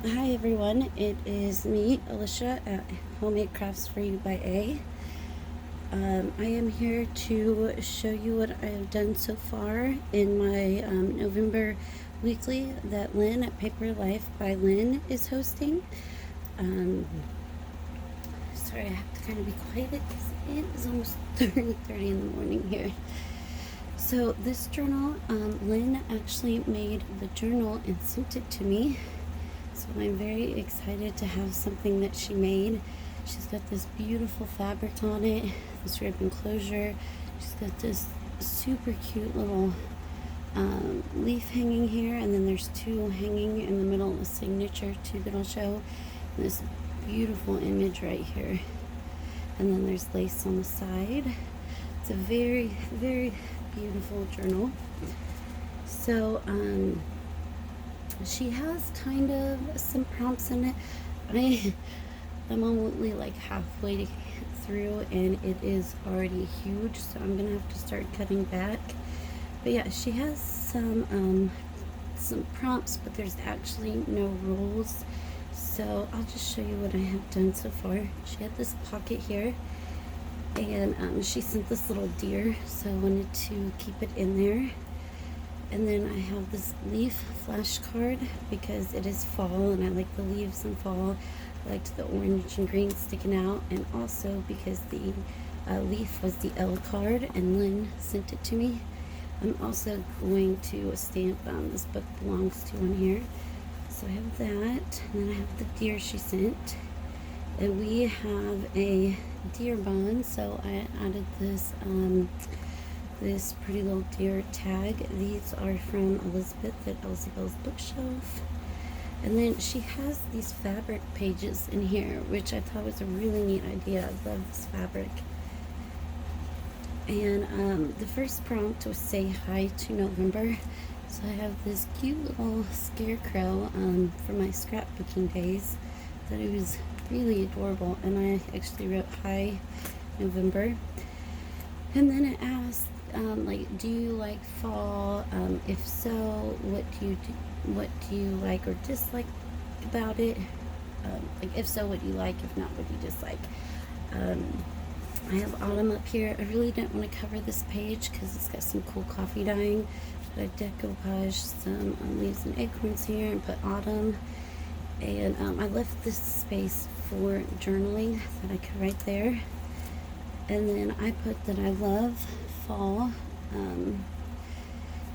Hi everyone, it is me, Alicia, at Homemade Crafts for You by A. I am here to show you what I have done so far in my November weekly that Lynn at Paper Life by Lynn is hosting. Um, Sorry, I have to kind of be quiet because it is almost 30 in the morning here. So this journal, Lynn actually made the journal and sent it to me. So I'm very excited to have something that she made. She's got this beautiful fabric on it, this ribbon closure. She's got this super cute little leaf hanging here, and then there's two hanging in the middle, a signature too that I'll show. And this beautiful image right here. And then there's lace on the side. It's a very, very beautiful journal. So, she has kind of some prompts in it. I'm only like halfway through and it is already huge, so I'm gonna have to start cutting back. But yeah, she has some prompts, but there's actually no rules. So I'll just show you what I have done so far. She had this pocket here, and she sent this little deer, so I wanted to keep it in there. And then I have this leaf flashcard because it is fall and I like the leaves in fall. I liked the orange and green sticking out, and also because the leaf was the L card and Lynn sent it to me. I'm also going to stamp this book belongs to on here. So I have that, and then I have the deer she sent. And we have a deer bond, so I added this pretty little deer tag. These are from Elizabeth at Elsie's Bookshelf. And then she has these fabric pages in here, which I thought was a really neat idea. I love this fabric. And the first prompt was say hi to November. So I have this cute little scarecrow from my scrapbooking days. I thought it was really adorable, and I actually wrote hi November. And then it asked, like, do you like fall? If so, what do you like or dislike about it? Like, if so, what do you like? If not, what do you dislike? I have autumn up here. I really didn't want to cover this page because it's got some cool coffee dyeing. But I decoupaged some leaves and acorns here and put autumn. And I left this space for journaling that I could write there. And then I put that I love fall. And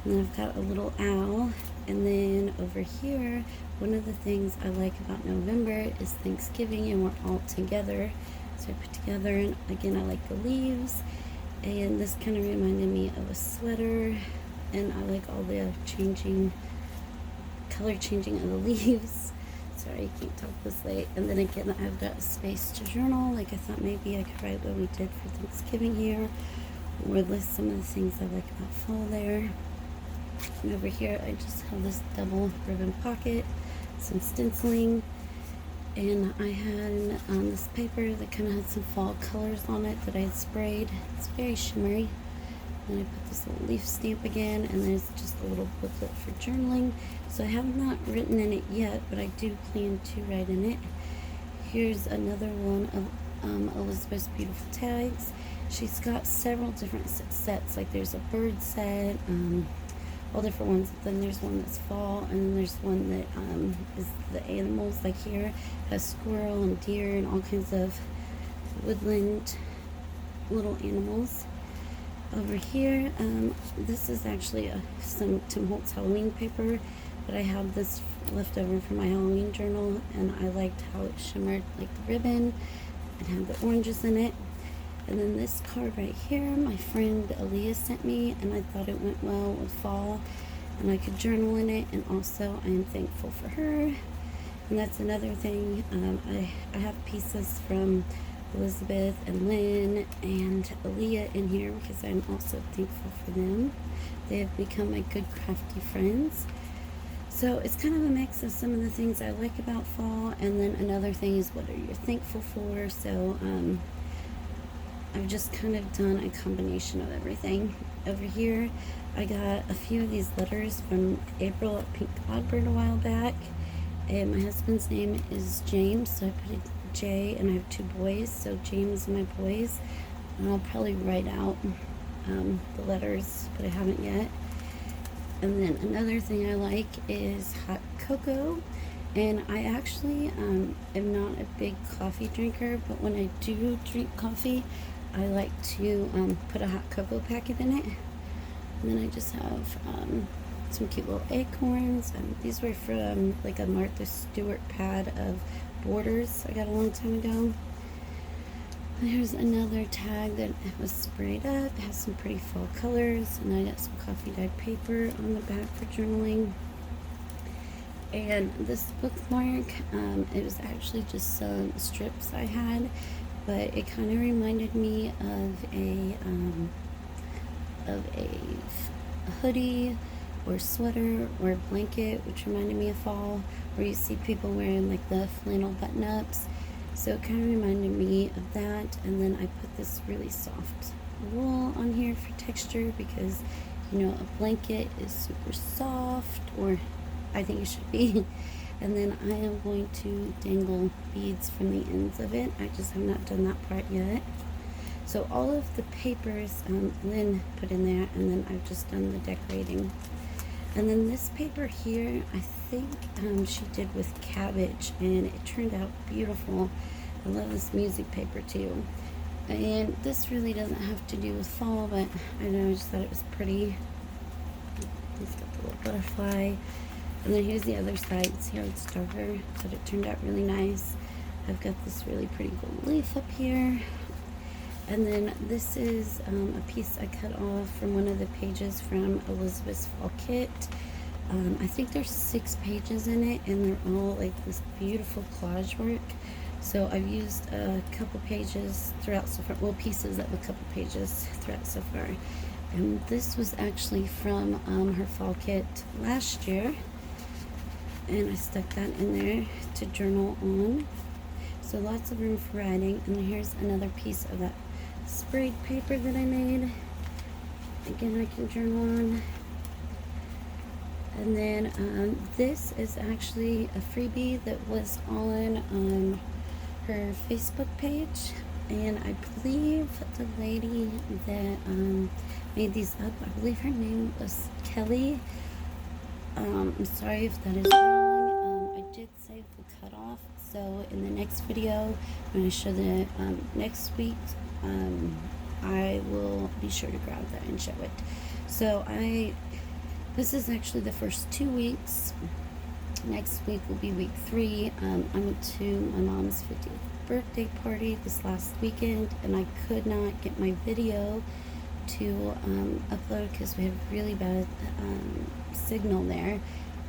then I've got a little owl. And then over here, one of the things I like about November is Thanksgiving and we're all together. So I put together, and again, I like the leaves. And this kind of reminded me of a sweater. And I like all the color changing of the leaves. Sorry, I can't talk this late. And then again, I've got space to journal. Like, I thought maybe I could write what we did for Thanksgiving here, or list some of the things I like about fall there. And over here, I just have this double ribbon pocket, some stenciling, and I had this paper that kind of had some fall colors on it that I had sprayed. It's very shimmery. Then I put this little leaf stamp again, and there's just a little booklet for journaling. So I have not written in it yet, but I do plan to write in it. Here's another one of Elizabeth's beautiful tags. She's got several different sets, like there's a bird set, all different ones. Then there's one that's fall, and then there's one that is the animals, like here, has squirrel and deer and all kinds of woodland little animals. Over here, this is actually some Tim Holtz Halloween paper, but I have this left over from my Halloween journal, and I liked how it shimmered like the ribbon and had the oranges in it. And then this card right here, my friend Aaliyah sent me, and I thought it went well with fall, and I could journal in it, and also I am thankful for her. And that's another thing. I have pieces from Elizabeth and Lynn and Aaliyah in here because I'm also thankful for them. They have become my good crafty friends. So it's kind of a mix of some of the things I like about fall, and then another thing is what are you thankful for. So I've just kind of done a combination of everything. Over here, I got a few of these letters from April at Pink Oddbird a while back, And my husband's name is James, so I put a J, and I have 2 boys, so James and my boys. And I'll probably write out the letters, but I haven't yet. And then another thing I like is hot cocoa. And I actually am not a big coffee drinker, but when I do drink coffee, I like to put a hot cocoa packet in it. And then I just have some cute little acorns. These were from like a Martha Stewart pad of borders I got a long time ago. There's another tag that was sprayed up. It has some pretty fall colors, and I got some coffee dyed paper on the back for journaling. And this bookmark, it was actually just some strips I had, but it kind of reminded me of a hoodie or sweater or blanket, which reminded me of fall, where you see people wearing like the flannel button-ups. So it kind of reminded me of that. And then I put this really soft wool on here for texture, because you know a blanket is super soft, or I think it should be. And then I am going to dangle beads from the ends of it. I just have not done that part yet. So all of the papers Lynn put in there, and then I've just done the decorating. And then this paper here, I think she did with cabbage, and it turned out beautiful. I love this music paper too. And this really doesn't have to do with fall, but I know, I just thought it was pretty. It's got the little butterfly. And then here's the other side. See how it's darker? But it turned out really nice. I've got this really pretty gold leaf up here. And then this is a piece I cut off from one of the pages from Elizabeth's Fall Kit. I think there's 6 pages in it, and they're all like this beautiful collage work. So I've used a couple pages throughout so far, well, pieces of a couple pages throughout so far. And this was actually from her Fall Kit last year. And I stuck that in there to journal on. So lots of room for writing. And here's another piece of that sprayed paper that I made. Again, I can journal on. And then this is actually a freebie that was on her Facebook page. And I believe the lady that made these up, I believe her name was Kelly. I'm sorry if that is wrong. I did save the cutoff, so in the next video, when I show the next week, I will be sure to grab that and show it. So this is actually the first 2 weeks. Next week will be week 3. I went to my mom's 50th birthday party this last weekend, and I could not get my video to upload because we have really bad signal there.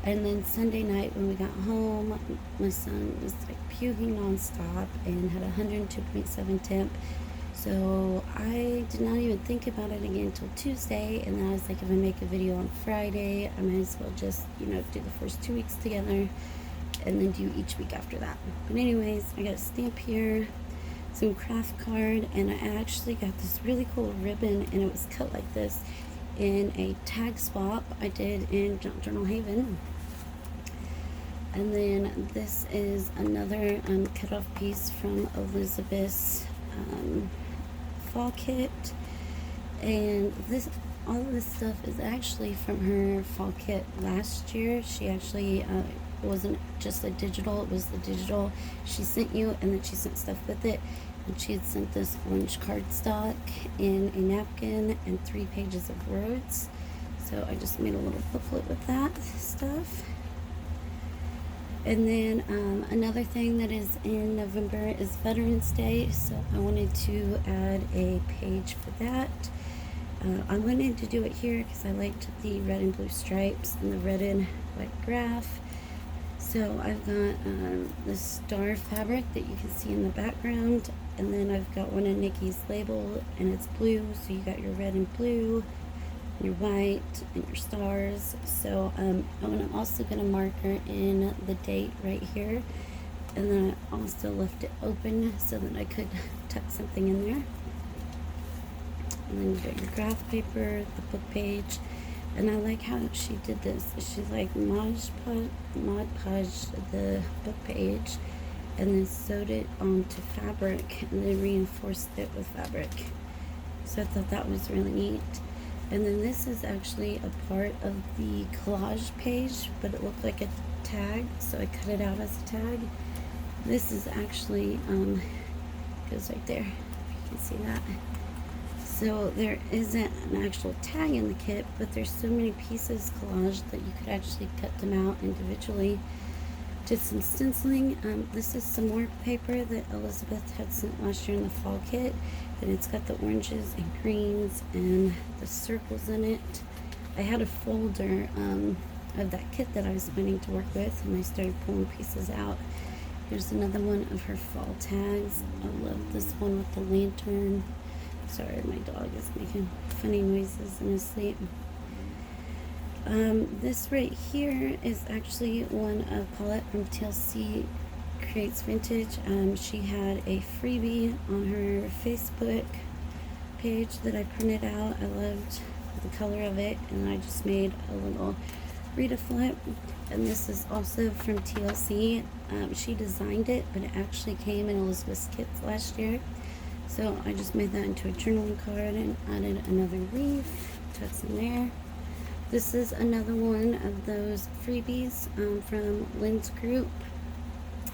And then Sunday night when we got home, my son was like puking nonstop and had 102.7 temp. So I did not even think about it again until Tuesday, and then I was like, if I make a video on Friday, I might as well just, you know, do the first 2 weeks together and then do each week after that. But anyways, I got a stamp here, some craft card, and I actually got this really cool ribbon, and it was cut like this in a tag swap I did in Journal Haven. And then this is another cut off piece from Elizabeth's Fall Kit, and all of this stuff is actually from her Fall Kit last year. She actually it wasn't just a digital, it was the digital she sent you, and then she sent stuff with it. And she had sent this orange cardstock in a napkin and 3 pages of words. So I just made a little booklet with that stuff. And then another thing that is in November is Veterans Day, so I wanted to add a page for that. I wanted to do it here because I liked the red and blue stripes and the red and white graph. So I've got the star fabric that you can see in the background, and then I've got one of Nikki's label, and it's blue, so you got your red and blue, your white, and your stars. So I'm also going to marker in the date right here, and then I also left it open so that I could tuck something in there. And then you got your graph paper, the book page, And I like how she did this. She's like Mod Podge the book page and then sewed it onto fabric and then reinforced it with fabric. So I thought that was really neat. And then this is actually a part of the collage page, but it looked like a tag, so I cut it out as a tag. This is actually, goes right there, if you can see that. So there isn't an actual tag in the kit, but there's so many pieces collaged that you could actually cut them out individually. Did some stenciling. This is some more paper that Elizabeth had sent last year in the fall kit, and it's got the oranges and greens and the circles in it. I had a folder of that kit that I was planning to work with, and I started pulling pieces out. Here's another one of her fall tags. I love this one with the lantern. Sorry, my dog is making funny noises in his sleep. This right here is actually one of Paulette from TLC Creates Vintage. She had a freebie on her Facebook page that I printed out. I loved the color of it, and I just made a little Rita flip. And this is also from TLC. She designed it, but it actually came in Elizabeth's kits last year. So I just made that into a journaling card and added another leaf, tucks in there. This is another one of those freebies from Lynn's group.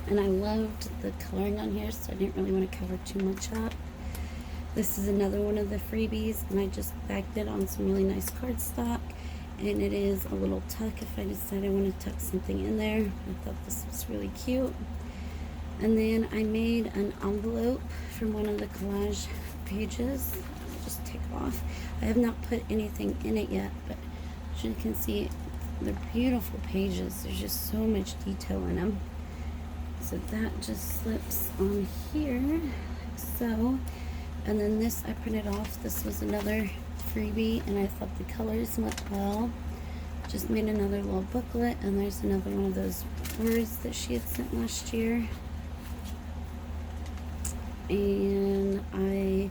And I loved the coloring on here, so I didn't really want to cover too much up. This is another one of the freebies, and I just backed it on some really nice cardstock. And it is a little tuck if I decide I want to tuck something in there. I thought this was really cute. And then I made an envelope from one of the collage pages. I'll just take it off. I have not put anything in it yet, but as you can see, they're beautiful pages. There's just so much detail in them. So that just slips on here, like so. And then this I printed off. This was another freebie, and I thought the colors went well. Just made another little booklet, and there's another one of those words that she had sent last year. And I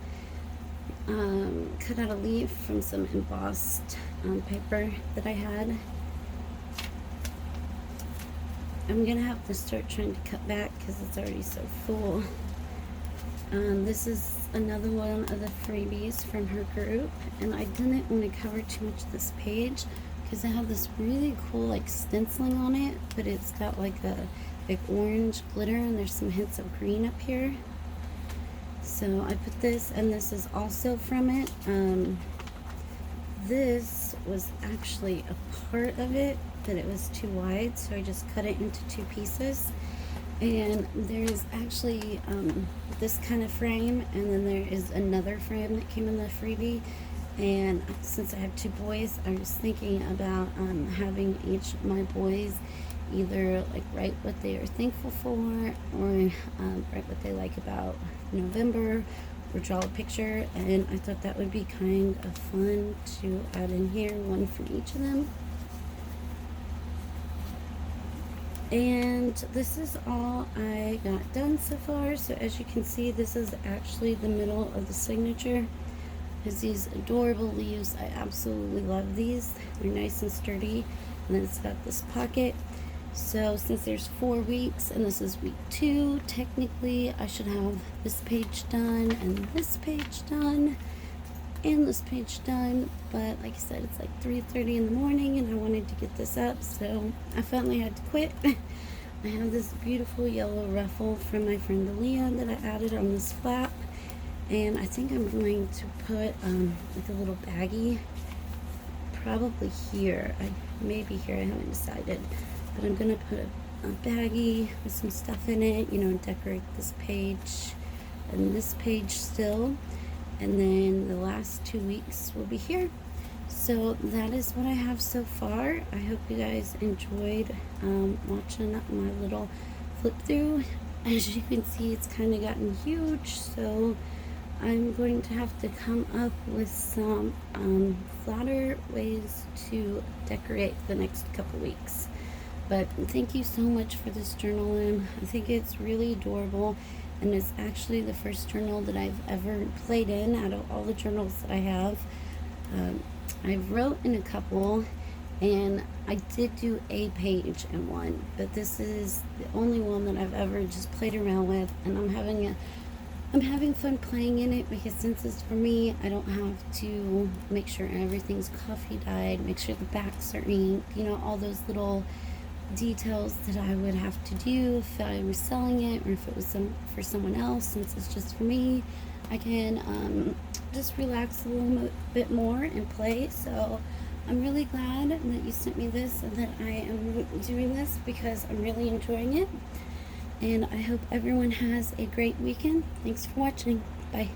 cut out a leaf from some embossed paper that I had. I'm gonna have to start trying to cut back because it's already so full. This is another one of the freebies from her group, and I didn't want to cover too much of this page because I have this really cool like stenciling on it, but it's got like a big orange glitter, and there's some hints of green up here. So I put this, and this is also from it. This was actually a part of it, but it was too wide, so I just cut it into two pieces. And there's actually this kind of frame, and then there is another frame that came in the freebie. And since I have two boys, I was thinking about having each of my boys either like write what they are thankful for, or write what they like about November, or draw a picture. And I thought that would be kind of fun to add in here, one from each of them. And this is all I got done so far. So as you can see, this is actually the middle of the signature. There's these adorable leaves. I absolutely love these. They're nice and sturdy. And then it's got this pocket. So since there's 4 weeks and this is week 2, technically I should have this page done and this page done and this page done. But like I said, it's like 3:30 in the morning and I wanted to get this up, so I finally had to quit. I have this beautiful yellow ruffle from my friend Aaliyah that I added on this flap, and I think I'm going to put like a little baggie probably here. Maybe here, I haven't decided. But I'm going to put a baggie with some stuff in it, you know, decorate this page and this page still. And then the last 2 weeks will be here. So that is what I have so far. I hope you guys enjoyed watching my little flip through. As you can see, it's kind of gotten huge, so I'm going to have to come up with some flatter ways to decorate the next couple weeks. But thank you so much for this journal, Lynn. I think it's really adorable, and it's actually the first journal that I've ever played in out of all the journals that I have. I wrote in a couple, and I did do a page in one, but this is the only one that I've ever just played around with, and I'm having fun playing in it, because since it's for me, I don't have to make sure everything's coffee dyed, make sure the backs are inked, you know, all those little details that I would have to do if I was selling it, or if it was for someone else. Since it's just for me, I can just relax a little bit more and play. So I'm really glad that you sent me this and that I am doing this, because I'm really enjoying it. And I hope everyone has a great weekend. Thanks for watching. Bye.